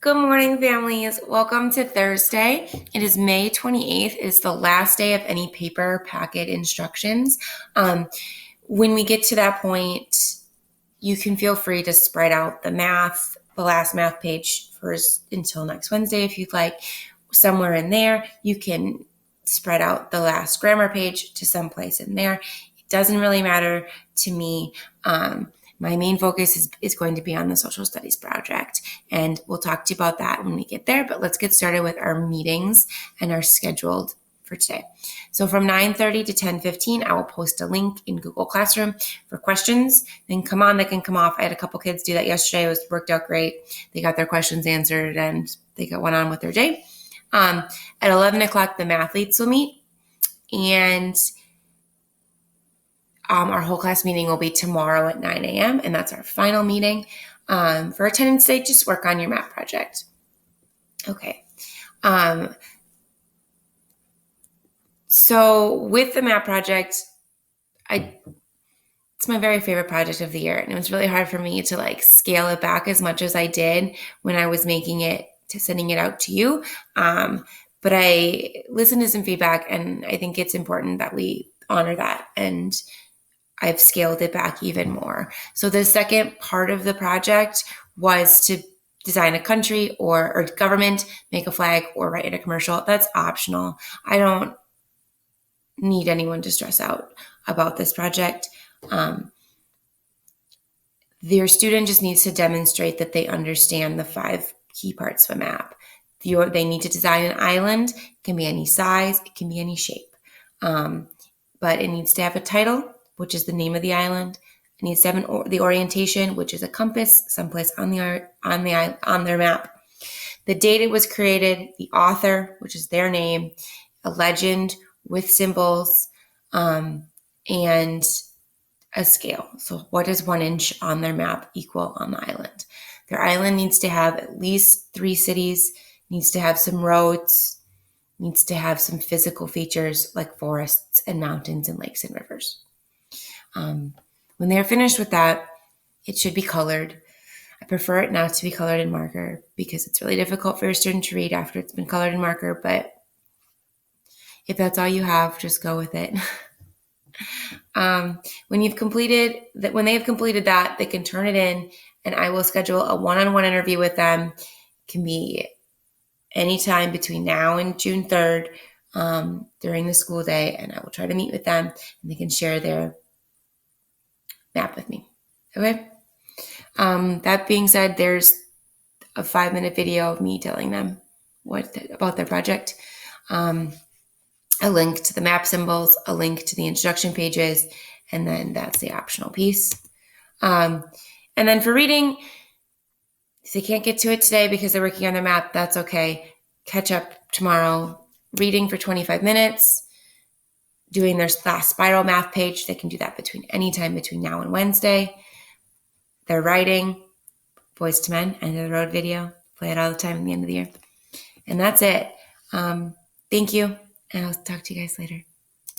Good morning, families. Welcome to Thursday. It is May 28th. It's the last day of any paper packet instructions. When we get to that point, you can feel free to spread out the last math page first until next Wednesday if you'd like. Somewhere in there, you can spread out the last grammar page to someplace in there. It doesn't really matter to me. My main focus is going to be on the social studies project, and we'll talk to you about that when we get there. But let's get started with our meetings and our scheduled for today. So from 9:30 to 10:15, I will post a link in Google Classroom for questions. Then come on, they can come off. I had a couple kids do that yesterday. It worked out great. They got their questions answered and they went on with their day. At 11 o'clock, the math leads will meet, and our whole class meeting will be tomorrow at 9 a.m., and that's our final meeting. For attendance day, just work on your math project. Okay. So with the math project, it's my very favorite project of the year, and it was really hard for me to scale it back as much as I did when I was making it to sending it out to you. But I listened to some feedback, and I think it's important that we honor that, and I've scaled it back even more. So the second part of the project was to design a country or government, make a flag, or write in a commercial. That's optional. I don't need anyone to stress out about this project. Their student just needs to demonstrate that they understand the 5 key parts of a map. They need to design an island. It can be any size. It can be any shape. But it needs to have a title, which is the name of the island. It needs to have the orientation, which is a compass, someplace on their map. The date it was created, the author, which is their name, a legend with symbols, and a scale. So what does 1 inch on their map equal on the island? Their island needs to have at least 3 cities, needs to have some roads, needs to have some physical features like forests and mountains and lakes and rivers. When they're finished with that, it should be colored. I prefer it not to be colored in marker because it's really difficult for your student to read after it's been colored in marker, but if that's all you have, just go with it. When they have completed that, they can turn it in, and I will schedule a one-on-one interview with them. It can be anytime between now and June 3rd during the school day, and I will try to meet with them, and they can share their map with me. Okay? That being said, there's a 5-minute video of me telling them about their project. A link to the map symbols, a link to the instruction pages, and then that's the optional piece. And then for reading, if they can't get to it today because they're working on their map, that's okay. Catch up tomorrow. Reading for 25 minutes, doing their last spiral math page. They can do that anytime between now and Wednesday. They're writing, Boys to Men, End of the Road video. Play it all the time at the end of the year. And that's it. Thank you. And I'll talk to you guys later.